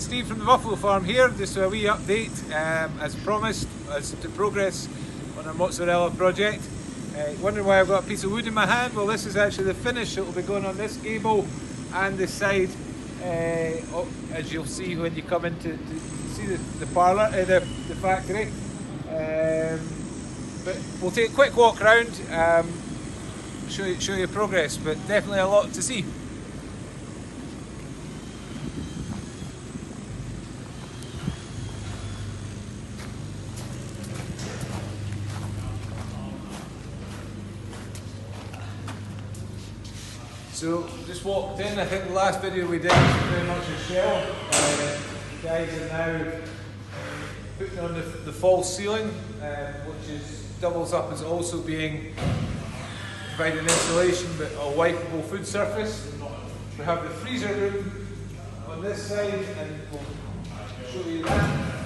Steve from the Buffalo Farm here, just a wee update as promised as to progress on our mozzarella project. Wondering why I've got a piece of wood in my hand? Well, this is actually the finish. It will be going on this gable and the side, as you'll see when you come in to see the parlour, the factory. But we'll take a quick walk around, show you progress, but definitely a lot to see. So just walked in. I think the last video we did was very much a shell. The guys are now putting on the false ceiling, which doubles up as also being providing insulation but a wipeable food surface. We have the freezer room on this side, and we'll show you that.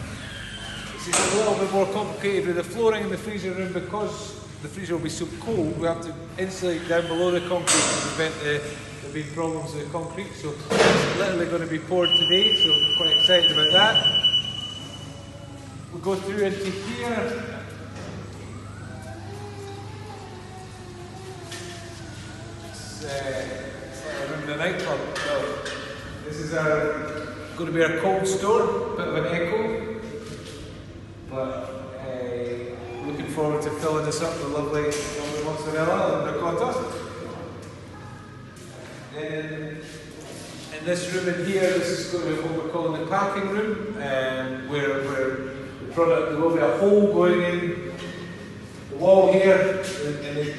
This is a little bit more complicated with the flooring in the freezer room because the freezer will be so cold. We have to insulate down below the concrete to prevent there being problems with the concrete. So it's literally going to be poured today, so I'm quite excited about that. We'll go through into here. It's like a room in a nightclub. So this is going to be our cold store, bit of an echo, but looking forward to filling this up with lovely mozzarella and ricotta. Then in this room in here, this is going to be what we're calling the packing room, where the product, there will be a hole going in the wall here, and the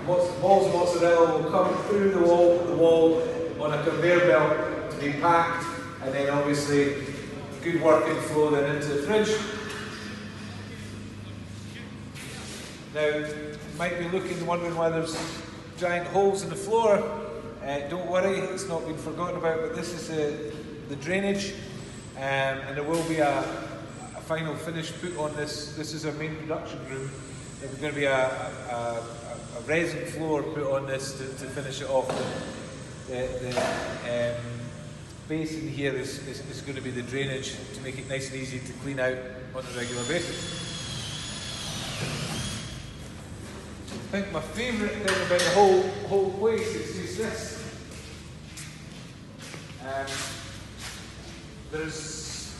balls of mozzarella will come through the wall on a conveyor belt to be packed, and then obviously good working flow then into the fridge. Now, you might be looking and wondering why there's giant holes in the floor. Don't worry, it's not been forgotten about, but this is the drainage, and there will be a final finish put on this. This is our main production room. There's going to be a resin floor put on this to finish it off. The basin here is going to be the drainage to make it nice and easy to clean out on a regular basis. I think my favourite thing about the whole place is this. There's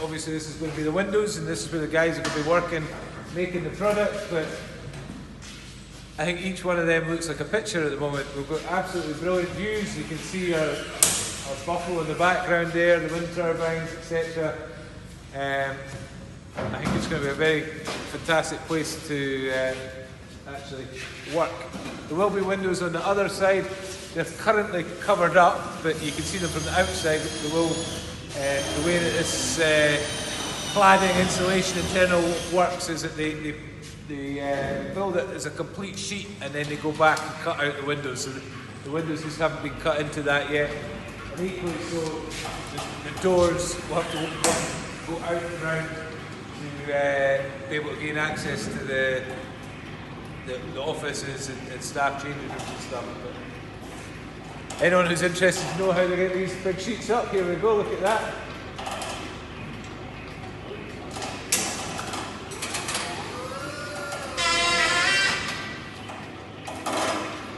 obviously this is going to be the windows, and this is where the guys are going to be working, making the product. But I think each one of them looks like a picture at the moment. We've got absolutely brilliant views. You can see our buffalo in the background there, the wind turbines, etc. I think it's going to be a very fantastic place to actually work. There will be windows on the other side. They're currently covered up, but you can see them from the outside. They will, the way that this cladding insulation internal works is that they build it as a complete sheet, and then they go back and cut out the windows. So the windows just haven't been cut into that yet. And equally so, the doors will have to go out and around to be able to gain access to the offices and staff changing rooms and stuff. But anyone who's interested to know how to get these big sheets up, here we go, look at that.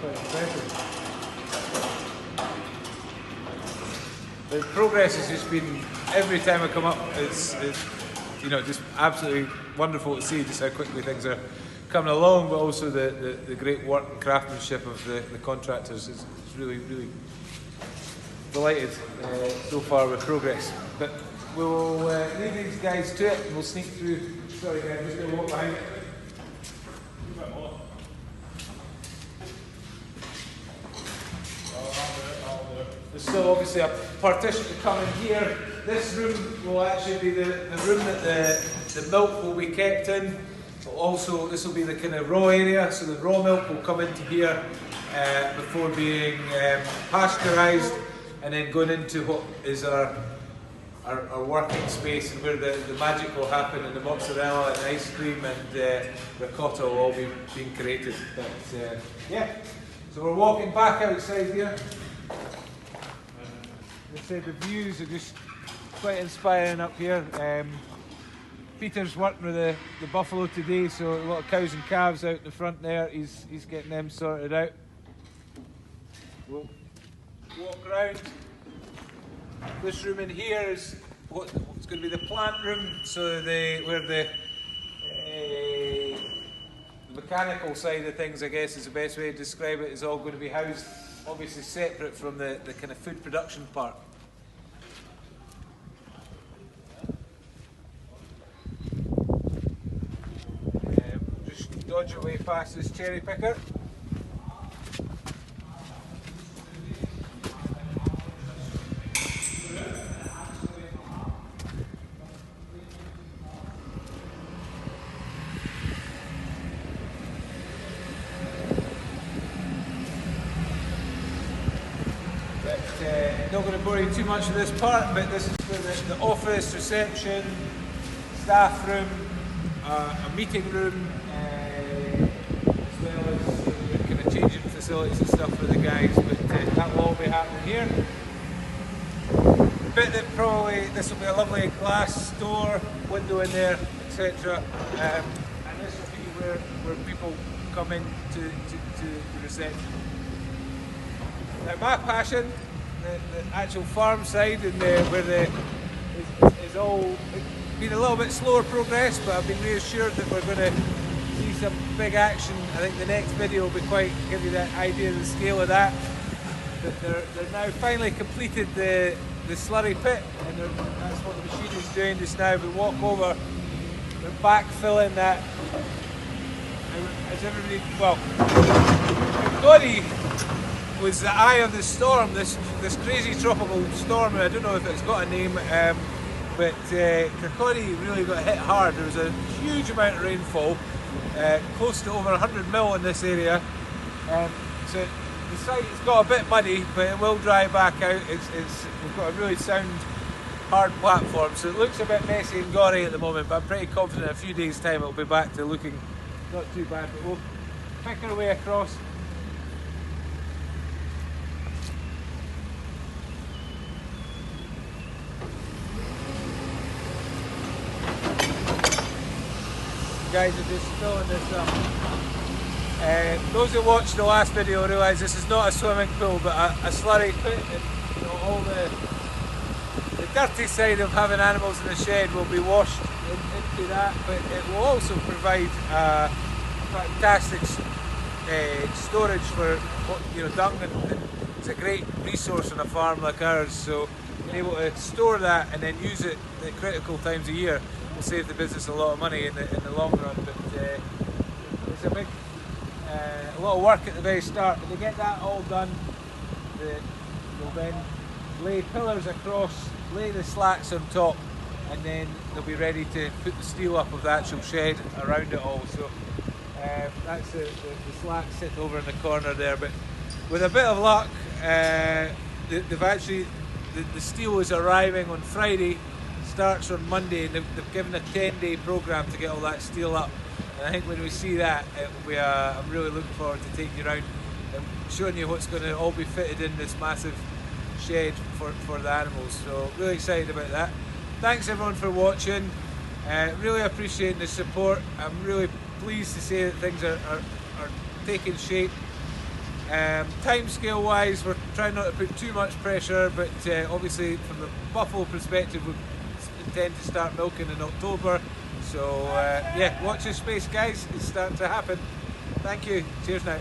Quite impressive. The progress has just been, every time I come up, it's you know, just absolutely wonderful to see just how quickly things are coming along, but also the great work and craftsmanship of the contractors. It's really delighted so far with progress. But we'll leave these guys to it, and we'll sneak through. Sorry guys, I'm just going to walk behind. There's still obviously a partition to come in here. This room will actually be the room that the milk will be kept in. Also, this will be the kind of raw area, so the raw milk will come into here before being pasteurised, and then going into what is our working space, and where the magic will happen, and the mozzarella and ice cream and ricotta will all be being created. But yeah, so we're walking back outside here. As I said, the views are just quite inspiring up here. Peter's working with the buffalo today, so a lot of cows and calves out in the front there. He's getting them sorted out. We'll walk around. This room in here is what's going to be the plant room, so where the mechanical side of things, I guess is the best way to describe it, is all going to be housed, obviously separate from the kind of food production part. Just dodge your way past this cherry picker. Not going to bore you too much of this part, but this is for the office, reception, staff room, a meeting room, as well as kind of changing facilities and stuff for the guys, but that will all be happening here. The bit that probably, this will be a lovely glass door, window in there, etc. And this will be where people come in to the reception. Now my passion, the actual farm side, and where is all been a little bit slower progress, but I've been reassured that we're going to see some big action. I think the next video will be quite give you that idea of the scale of that. But they're now finally completed the slurry pit, and that's what the machine is doing just now. We walk over, they're backfilling that. As everybody, well, Conveyor was the eye of the storm, this crazy tropical storm, and I don't know if it's got a name, but Kirkcaldy really got hit hard. There was a huge amount of rainfall, close to over 100 mil in this area, so the site has got a bit muddy, but it will dry back out. We've got a really sound, hard platform, so it looks a bit messy and gory at the moment, but I'm pretty confident in a few days' time it'll be back to looking not too bad. But we'll pick our way across. Guys are just filling this up. Those who watched the last video realise this is not a swimming pool, but a slurry pit, and all the dirty side of having animals in the shed will be washed into that, but it will also provide fantastic storage for dung, and it's a great resource on a farm like ours. So being able to store that and then use it at critical times of year will save the business a lot of money in the long run. But there's a lot of work at the very start. When they get that all done, they'll then lay pillars across, lay the slats on top, and then they'll be ready to put the steel up of the actual shed around it all. So that's the slats sitting over in the corner there. But with a bit of luck, they've actually, the steel is arriving on Friday, starts on Monday, and they've given a 10-day program to get all that steel up. And I think when we see that, it will be I'm really looking forward to taking you around and showing you what's going to all be fitted in this massive shed for the animals. So really excited about that. Thanks everyone for watching. Really appreciating the support. I'm really pleased to say that things are taking shape. Time scale wise, we're trying not to put too much pressure, but obviously from the buffalo perspective, we intend to start milking in October. So yeah, watch this space guys, it's starting to happen. Thank you, cheers now.